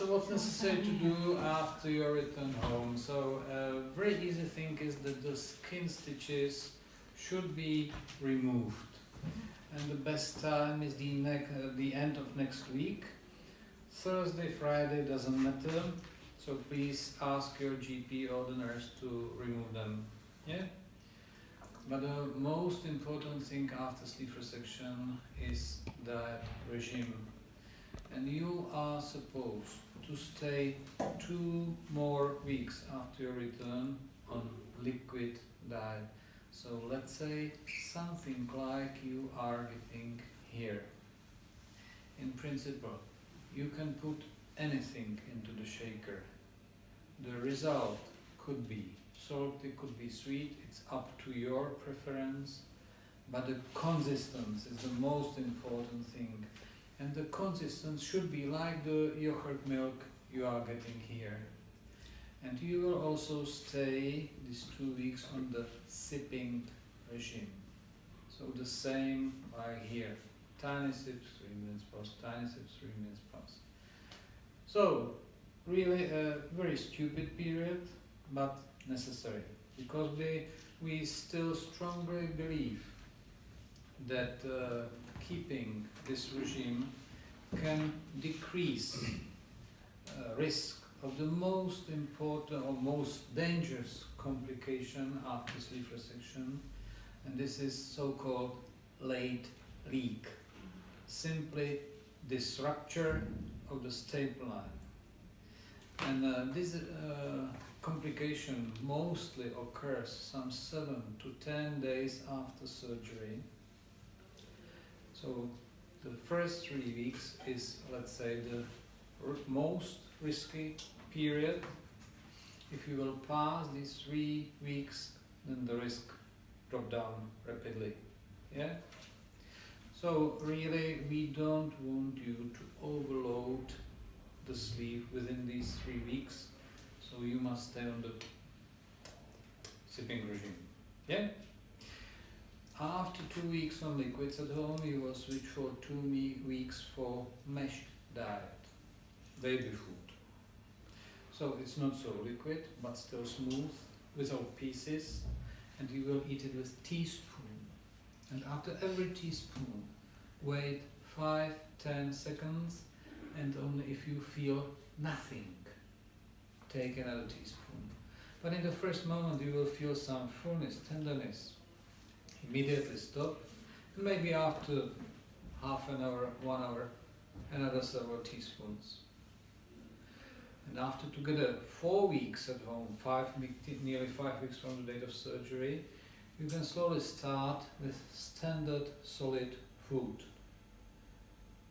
what's necessary to do after your return home? So very easy thing is that the skin stitches should be removed, and the best time is the end of next week. Thursday, Friday doesn't matter. So please ask your GP or the nurse to remove them. Yeah. But the most important thing after sleeve resection is diet regime. And you are supposed to stay 2 more weeks after your return on liquid diet. So let's say something like you are getting here. In principle, you can put anything into the shaker. The result could be salty, could be sweet, it's up to your preference, but the consistency is the most important thing. And the consistency should be like the yogurt milk you are getting here. And you will also stay these 2 weeks on the sipping regime. So the same like here. Tiny sips, 3 minutes pause, tiny sips, 3 minutes pause. So, really a very stupid period, but necessary. Because we still strongly believe that keeping this regime can decrease risk of the most important or most dangerous complication after sleeve resection, and this is so-called late leak. Simply this rupture of the staple line. And this complication mostly occurs some 7 to 10 days after surgery. So the first 3 weeks is, let's say, the most risky period. If you will pass these 3 weeks, then the risk drop down rapidly. Yeah. So really, we don't want you to overload the sleeve within these 3 weeks. So you must stay on the sipping regime. Yeah. After 2 weeks on liquids at home, you will switch for 2 weeks for meshed diet, baby food. So it's not so liquid, but still smooth, without pieces, and you will eat it with teaspoon. And after every teaspoon, wait 5-10 seconds, and only if you feel nothing, take another teaspoon. But in the first moment, you will feel some fullness, tenderness. Immediately stop, and maybe after half an hour, 1 hour, another several teaspoons. And after together 4 weeks at home, nearly 5 weeks from the date of surgery, you can slowly start with standard solid food.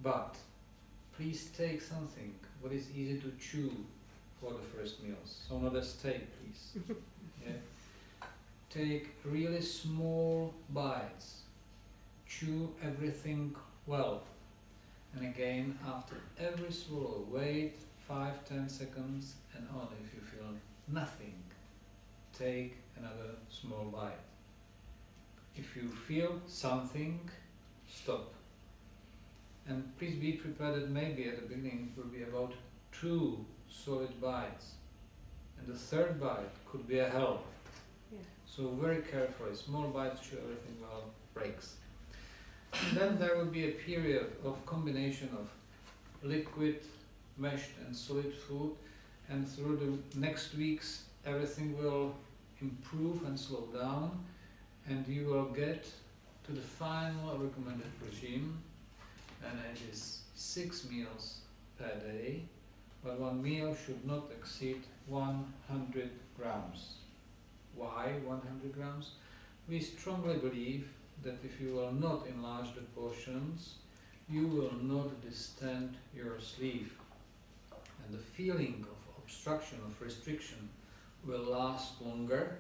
But please take something what is easy to chew for the first meals. So not a steak, please. Yeah. Take really small bites. Chew everything well. And again, after every swallow, wait 5-10 seconds, and only if you feel nothing, take another small bite. If you feel something, stop. And please be prepared that maybe at the beginning it will be about 2 solid bites. And the 3rd bite could be a hell. Yeah. So very carefully, small bites, chew everything well, breaks. And then there will be a period of combination of liquid, meshed and solid food, and through the next weeks everything will improve and slow down, and you will get to the final recommended regime, and it is 6 meals per day, but 1 meal should not exceed 100 grams. Why 100 grams? We strongly believe that if you will not enlarge the portions, you will not distend your sleeve. And the feeling of obstruction, of restriction, will last longer.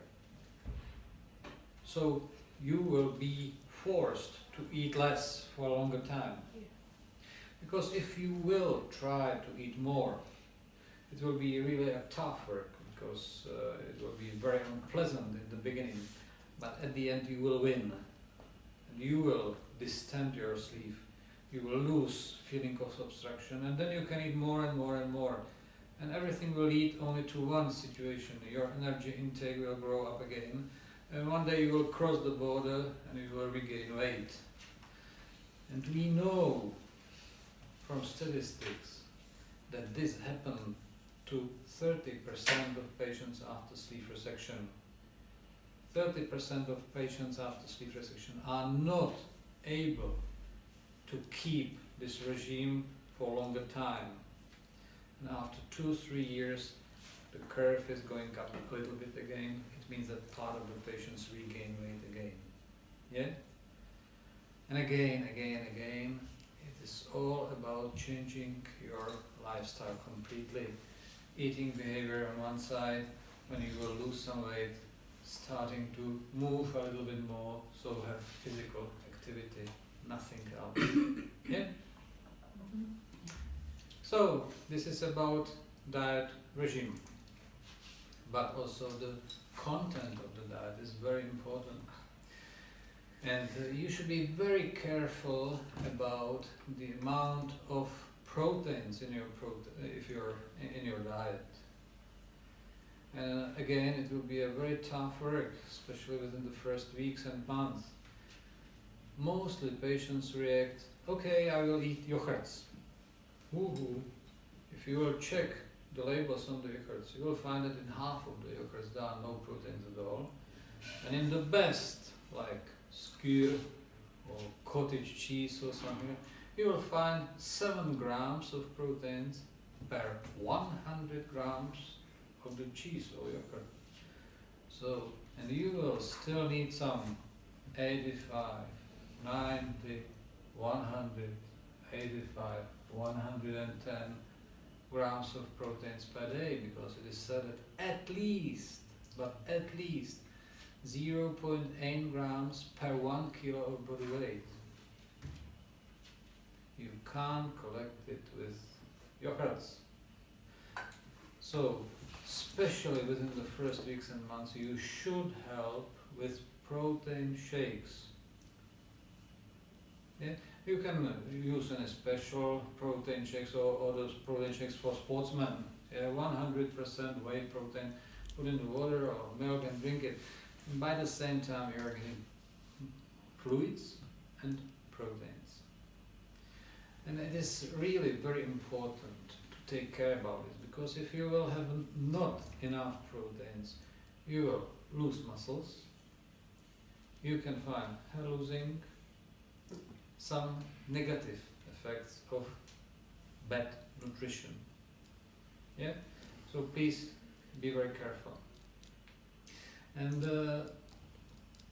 So you will be forced to eat less for a longer time. Because if you will try to eat more, it will be really a tough work, because it will be very unpleasant in the beginning, but at the end you will win. And you will distend your sleeve You will lose feeling of obstruction, and then you can eat more and more and more. And everything will lead only to one situation. Your energy intake will grow up again, and one day you will cross the border and you will regain weight. And we know from statistics that this happened to 30% of patients after sleeve resection. 30% of patients after sleeve resection are not able to keep this regime for longer time. And after 2-3 years, the curve is going up a little bit again. It means that part of the patients regain weight again. Yeah? And again, it is all about changing your lifestyle completely. Eating behavior on one side, when you will lose some weight, starting to move a little bit more, so have physical activity, nothing else. Yeah? So, this is about diet regime, but also the content of the diet is very important. And you should be very careful about the amount of proteins in your diet. And again, it will be a very tough work, especially within the first weeks and months. Mostly patients react, okay, I will eat yogurts. Woohoo! If you will check the labels on the yogurts, you will find that in half of the yogurts there are no proteins at all. And in the best, like skyr or cottage cheese or something, you will find 7 grams of proteins per 100 grams of the cheese or yogurt. So, and you will still need some 85, 90, 100, 85, 110 grams of proteins per day, because it is said that at least 0.8 grams per 1 kilo of body weight. You can't collect it with yogurts. So, especially within the first weeks and months, you should help with protein shakes. Yeah? You can use any special protein shakes or those protein shakes for sportsmen. 100% whey protein, put in the water or milk and drink it. And by the same time you are getting fluids and proteins. And it is really very important to take care about it, because if you will have not enough proteins, you will lose muscles, you can find hair losing, some negative effects of bad nutrition. Yeah? So please be very careful. And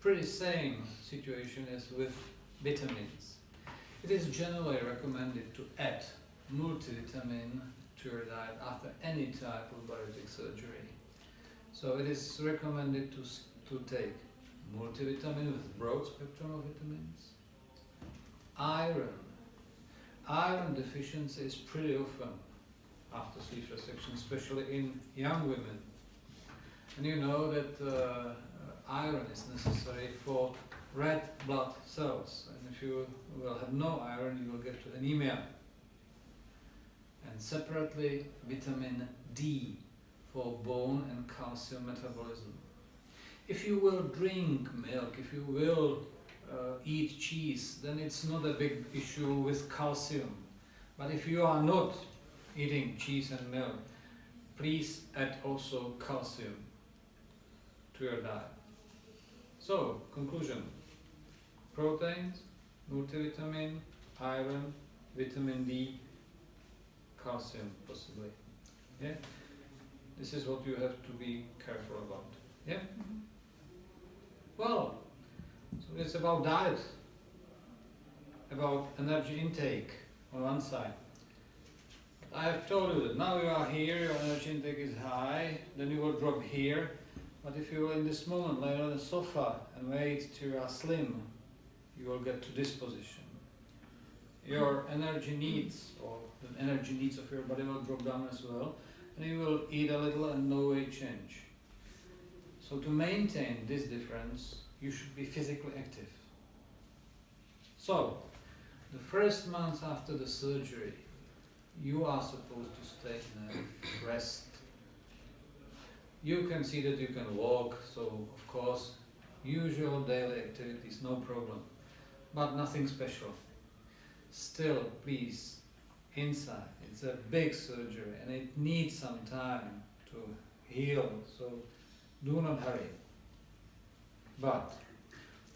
pretty same situation is with vitamins. It is generally recommended to add multivitamin to your diet after any type of bariatric surgery. So it is recommended to take multivitamin with broad spectrum of vitamins. Iron deficiency is pretty often after sleeve resection, especially in young women. And you know that iron is necessary for red blood cells. And if you will have no iron, you will get to anemia. And separately, vitamin D for bone and calcium metabolism. If you will drink milk, if you will eat cheese, then it's not a big issue with calcium. But if you are not eating cheese and milk, please add also calcium to your diet. So, conclusion: proteins, multivitamin, iron, vitamin D, calcium possibly. Yeah? This is what you have to be careful about. Yeah? Well, so it's about diet, about energy intake on one side. I have told you that now you are here, your energy intake is high, then you will drop here. But if you will in this moment lay on the sofa and wait till you are slim, you will get to this position. Your energy needs, or the energy needs of your body, will drop down as well, and you will eat a little and no weight change. So to maintain this difference, you should be physically active. So, The first month after the surgery, you are supposed to stay in a rest. You can see that you can walk, so of course, usual daily activities, no problem, but nothing special. Still, please, inside, it's a big surgery and it needs some time to heal, so do not hurry. But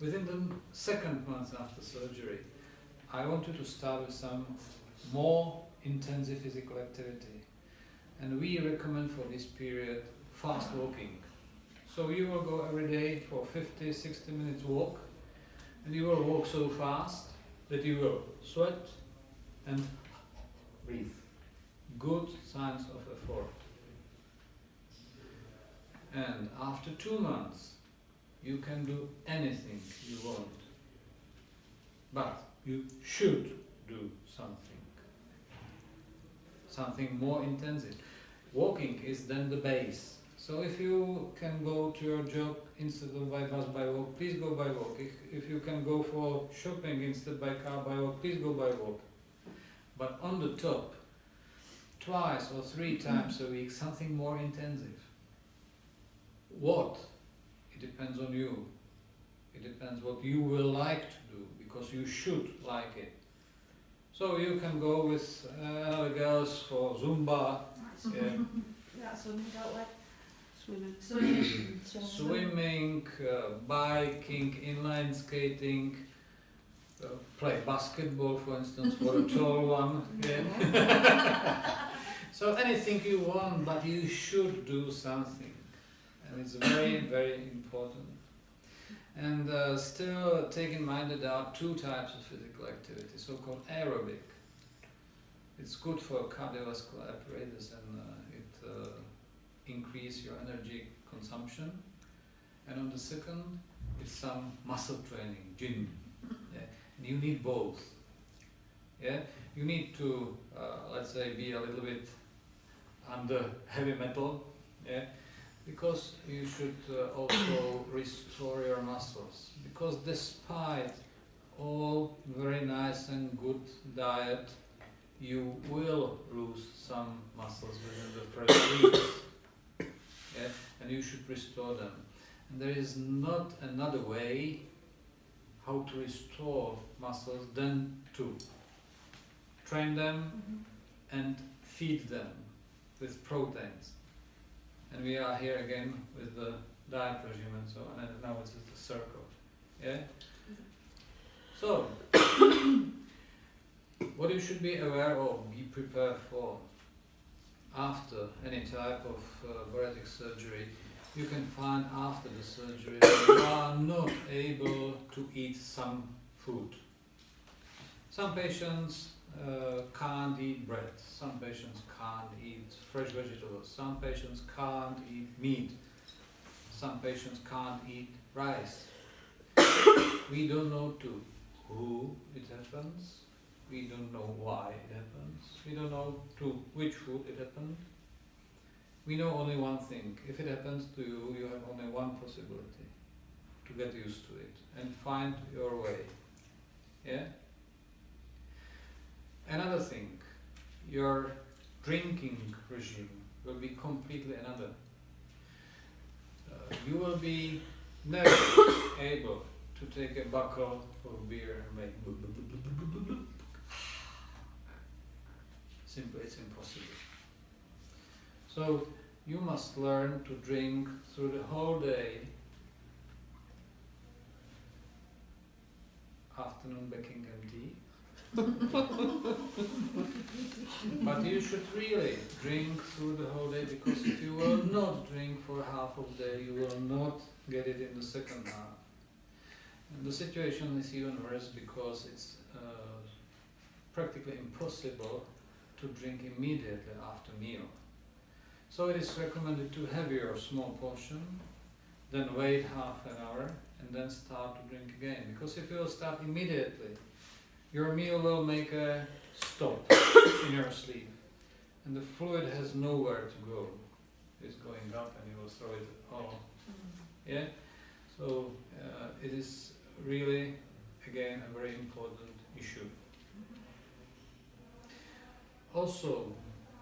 within the second month after surgery, I want you to start with some more intensive physical activity. And we recommend for this period fast walking. So you will go every day for 50-60 minutes walk, and you will walk so fast that you will sweat and breathe. Good signs of effort. And after 2 months, you can do anything you want. But you should do something more intensive. Walking is then the base. So if you can go to your job instead of by bus, by walk, please go by walk. If you can go for shopping instead by car, by walk, please go by walk. But on the top, twice or 3 times a week, something more intensive. What? It depends on you. It depends what you will like to do, because you should like it. So you can go with other girls for Zumba. Ja, swimming out like Swimming, biking, inline skating, play basketball, for instance, for a tall one. Yeah. So anything you want, but you should do something. And it's very, very important. And still take in mind that there are 2 types of physical activity, so-called aerobic. It's good for cardiovascular apparatus and it increase your energy consumption. And on the second, it's some muscle training, gym. Yeah? And you need both. Yeah? You need to, let's say, be a little bit under heavy metal. Yeah? Because you should also restore your muscles. Because despite all very nice and good diet, you will lose some muscles within the first weeks. Yeah? And you should restore them. And there is not another way how to restore muscles than to train them and feed them with proteins. And we are here again with the diet regimen, so and now it's the circle. Yeah? So, what you should be aware of, be prepared for after any type of bariatric surgery, you can find after the surgery that you are not able to eat some food. Some patients can't eat bread, some patients can't eat fresh vegetables, some patients can't eat meat, some patients can't eat rice. We don't know to who it happens, we don't know why it happens, we don't know to which food it happened. We know only one thing: if it happens to you, you have only one possibility: to get used to it and find your way. Yeah? Another thing, your drinking regime will be completely another. You will be never able to take a buckle of beer and make simply, it's impossible. So you must learn to drink through the whole day. Afternoon Beckingham tea. But you should really drink through the whole day, because if you will not drink for half of the day, you will not get it in the second half. And the situation is even worse because it's practically impossible to drink immediately after meal. So it is recommended to have your small portion, then wait half an hour, and then start to drink again. Because if you will start immediately, your meal will make a stop in your sleep, and the fluid has nowhere to go. It's going up and you will throw it all. Yeah? So it is really, again, a very important issue. Also,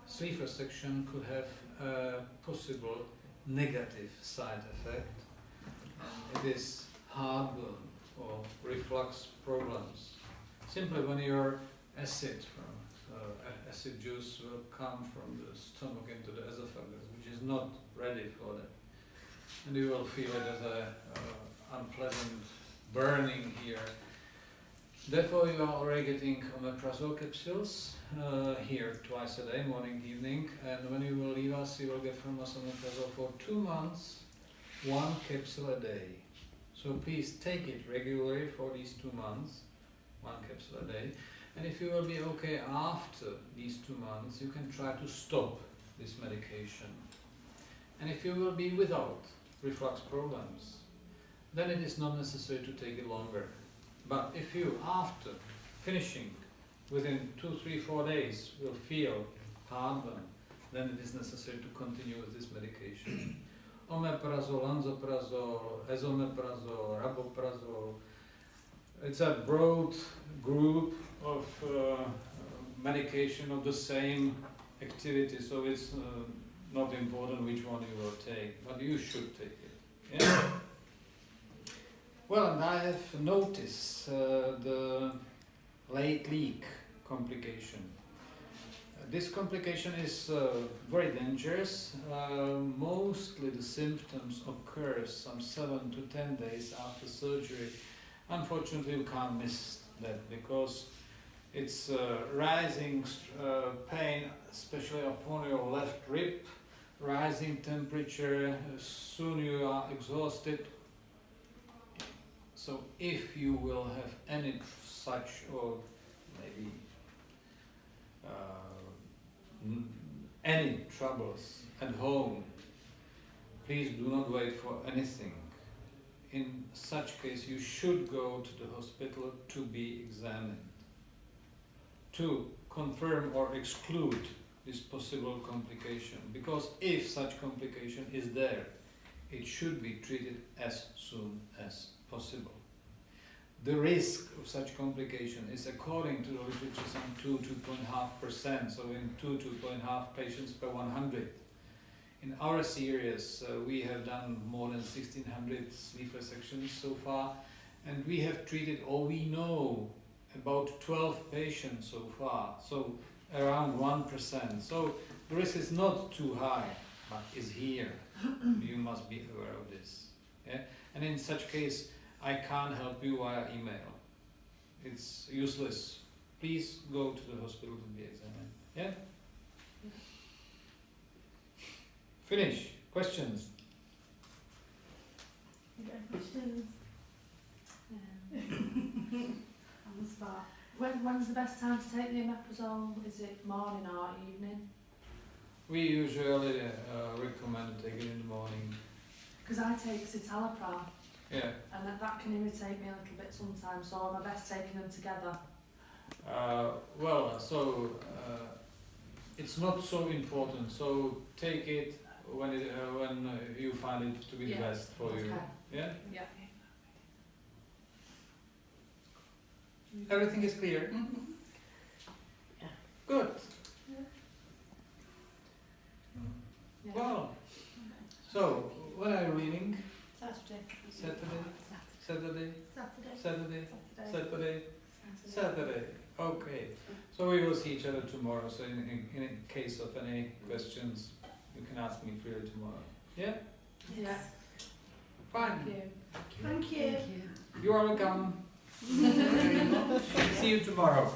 sleeve resection could have a possible negative side effect, and it is heartburn or reflux problems. Simply when your acid acid juice will come from the stomach into the esophagus, which is not ready for that, and you will feel it as a unpleasant burning here. Therefore, you are already getting omeprazole capsules here twice a day, morning, evening, and when you will leave us, you will get from us omeprazole for 2 months, 1 capsule a day. So please take it regularly for these 2 months, 1 capsule a day. And if you will be okay after these 2 months, you can try to stop this medication. And if you will be without reflux problems, then it is not necessary to take it longer. But if you, after finishing, within 2, 3, 4 days, will feel heartburn, then it is necessary to continue with this medication. Omeprazole, lansoprazole, esomeprazole, rabeprazole. It's a broad group of medication of the same activity, so it's not important which one you will take, but you should take it. Yeah? Well, and I have noticed the late leak complication. This complication is very dangerous. Mostly the symptoms occur some 7 to 10 days after surgery. Unfortunately, you can't miss that because it's rising pain, especially upon your left rib, rising temperature, soon you are exhausted. So if you will have any such, or maybe any troubles at home, please do not wait for anything. In such case, you should go to the hospital to be examined, to confirm or exclude this possible complication. Because if such complication is there, it should be treated as soon as possible. The risk of such complication is, according to the literature, some 2–2.5%, so in 2–2.5 patients per 100. In our series, we have done more than 1,600 sleeve resections so far, and we have treated, or we know, about 12 patients so far, so around 1%. So the risk is not too high, but is here. You must be aware of this. Yeah? And in such case, I can't help you via email. It's useless. Please go to the hospital to be examined. Yeah? Finish. Questions? You got any questions? On the spot. When's the best time to take the omeprazole? Is it morning or evening? We usually recommend to take it in the morning. Because I take citalopram. Yeah. And that can irritate me a little bit sometimes, so am I best taking them together? It's not so important. So take it when you find it to be the best for you. Yeah. Yeah. Everything is clear. Yeah. Good. Yeah. Well. So when are you leaving? Saturday. Saturday. Okay. So we will see each other tomorrow. So in case of any questions, you can ask me freely tomorrow. Yeah? Yeah. Fine. Thank you. You are welcome. See you tomorrow.